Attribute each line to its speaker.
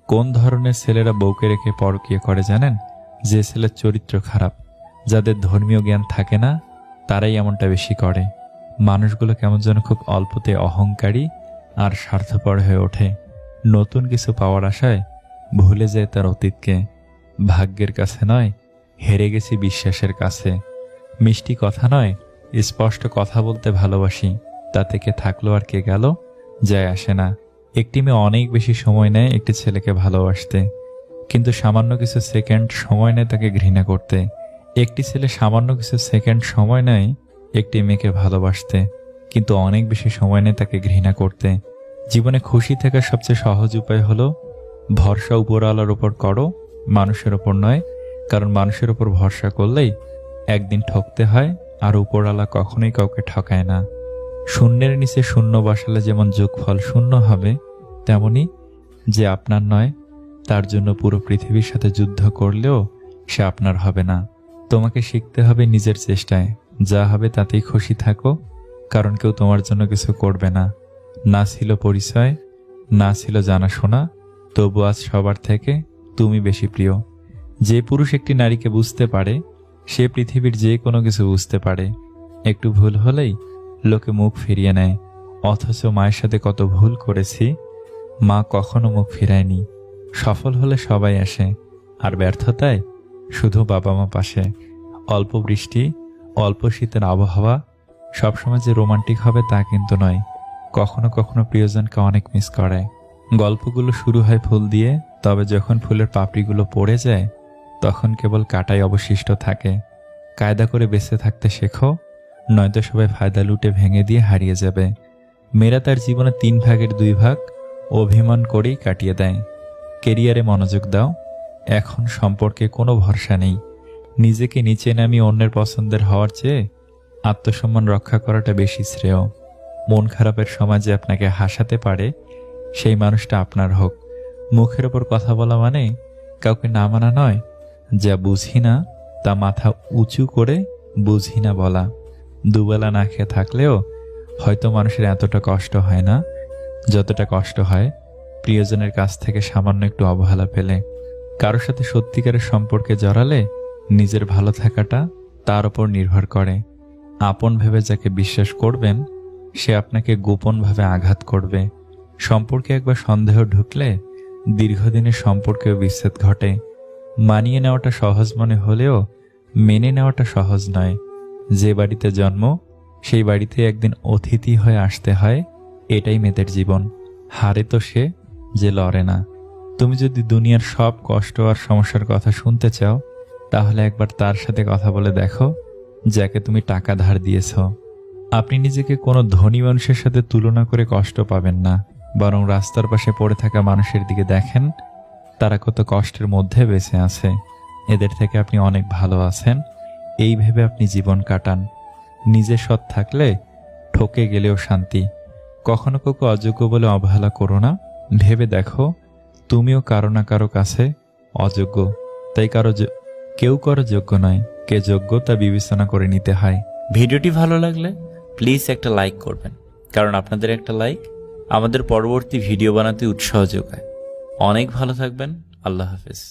Speaker 1: কোন ধরনের ছেলেরা বউকে রেখে পরকীয়া করে জানেন? যে ছেলের চরিত্র খারাপ, যাদের ধর্মীয় জ্ঞান থাকে না, তারাই এমনটা বেশি করে। মানুষগুলো কেমন যেন খুব অল্পতে অহংকারী আর স্বার্থপর হয়ে ওঠে। নতুন কিছু পাওয়ার আশায় ভুলে যায় তার অতীতকে। ভাগ্যের কাছে নয়, হেরে গেছি বিশ্বাসের কাছে। মিষ্টি কথা নয়, স্পষ্ট কথা বলতে ভালোবাসি। তাতে কে থাকলো আর কে গেল যায় আসে না। একটি মেয়ে অনেক বেশি সময় নেয় একটি ছেলেকে ভালোবাসতে, কিন্তু সামান্য কিছু সেকেন্ড সময় নেয় তাকে ঘৃণা করতে। একটি ছেলে সামান্য কিছু সেকেন্ড সময় নেয় একটি মেয়েকে ভালোবাসতে, কিন্তু অনেক বেশি সময় নেয় তাকে ঘৃণা করতে। জীবনে খুশি থাকার সবচেয়ে সহজ উপায় হলো ভরসা উপরওয়ালার উপর করো, মানুষের ওপর নয়। কারণ মানুষের উপর ভরসা করলেই একদিন ঠকতে হয়, আর উপরওয়ালা কখনোই কাউকে ঠকায় না। শূন্যের নিচে শূন্য বসালে যেমন যোগফল শূন্য হবে, তেমনি যে আপনার নয় তার জন্য পুরো পৃথিবীর সাথে যুদ্ধ করলেও সে আপনার হবে না। তোমাকে শিখতে হবে নিজের চেষ্টায়, যা হবে তাতেই খুশি থাকো, কারণ কেউ তোমার জন্য কিছু করবে না। না ছিল পরিচয়, না ছিল জানাশোনা, তবু আজ সবার থেকে তুমি বেশি প্রিয়। যে পুরুষ একটি নারীকে বুঝতে পারে, সে পৃথিবীর যে কোনো কিছু বুঝতে পারে। একটু ভুল হলেই লোকে মুখ ফিরিয়ে নেয়, অথচ মায়ের সাথে কত ভুল করেছি, মা কখনো মুখ ফিরায়নি। সফল হলে সবাই আসে, আর ব্যর্থতায় শুধু বাবা মা পাশে। অল্প বৃষ্টি, অল্প শীতের আবহাওয়া সবসময় যে রোমান্টিক হবে তা কিন্তু নয়। কখনো কখনো প্রিয়জনকে অনেক মিস করে। গল্পগুলো শুরু হয় ফুল দিয়ে, তবে যখন ফুলের পাপড়িগুলো পড়ে যায় তখন কেবল কাঁটাই অবশিষ্ট থাকে। কায়দা করে বেঁচে থাকতে শেখো, নয়তো সবাই ফায়দা লুটে ভেঙে দিয়ে হারিয়ে যাবে। মেয়েরা তার জীবনে 3 ভাগের 2 ভাগ অভিমান করেই কাটিয়ে দেয়। কেরিয়ারে মনোযোগ দাও, এখন সম্পর্কে কোনো ভরসা নেই। নিজেকে নিচে নামিয়ে অন্যের পছন্দের হওয়ার চেয়ে আত্মসম্মান রক্ষা করাটা বেশি শ্রেয়। মন খারাপের সময় যে আপনাকে হাসাতে পারে, সেই মানুষটা আপনার হোক। মুখের ওপর কথা বলা মানে কাউকে না মানা নয়, যা বুঝি না তা মাথা উঁচু করে বুঝি না বলা। দুবেলা না খেয়ে থাকলেও হয়তো মানুষের এতটা কষ্ট হয় না যতটা কষ্ট হয় প্রিয়জনের কাছ থেকে সামান্য একটু অবহেলা পেলে। কারোর সাথে সত্যিকারের সম্পর্কে জড়ালে নিজের ভালো থাকাটা তার উপর নির্ভর করে। আপন ভেবে যাকে বিশ্বাস করবেন, সে আপনাকে গোপনভাবে আঘাত করবে। সম্পর্কে একবার সন্দেহ ঢুকলে দীর্ঘদিনের সম্পর্কেও বিচ্ছেদ ঘটে। মানিয়ে নেওয়াটা সহজ মনে হলেও মেনে নেওয়াটা সহজ নয়। যে বাড়িতে জন্ম, সেই বাড়িতে একদিন অতিথি হয়ে আসতে হয়, এটাই মেয়েদের জীবন। হারে তো সে যে লড়ে না। তুমি যদি দুনিয়ার সব কষ্ট আর সমস্যার কথা শুনতে চাও, তাহলে একবার তার সাথে কথা বলে দেখো যাকে তুমি টাকা ধার দিয়েছ। আপনি নিজেকে কোনো ধনী মানুষের সাথে তুলনা করে কষ্ট পাবেন না, বরং রাস্তার পাশে পড়ে থাকা মানুষের দিকে দেখেন, তারা কত কষ্টের মধ্যে বেঁচে আছে। এদের থেকে আপনি অনেক ভালো আছেন, এই ভেবে আপনি জীবন কাটান। নিজে সৎ থাকলে ঠকে গেলেও শান্তি। কখনো কাউকে অযোগ্য বলে অবহেলা করো না। ভেবে দেখো তুমিও কারো না কারো কাছে অযোগ্য, তাই কেউ কারো যোগ্য নয়। কে যোগ্য তা বিবেচনা করে নিতে হয়।
Speaker 2: ভিডিওটি ভালো লাগলে প্লিজ একটা লাইক করবেন, কারণ আপনাদের একটা লাইক আমাদের পরবর্তী ভিডিও বানাতে উৎসাহ যোগায়। অনেক ভালো থাকবেন। আল্লাহ হাফেজ।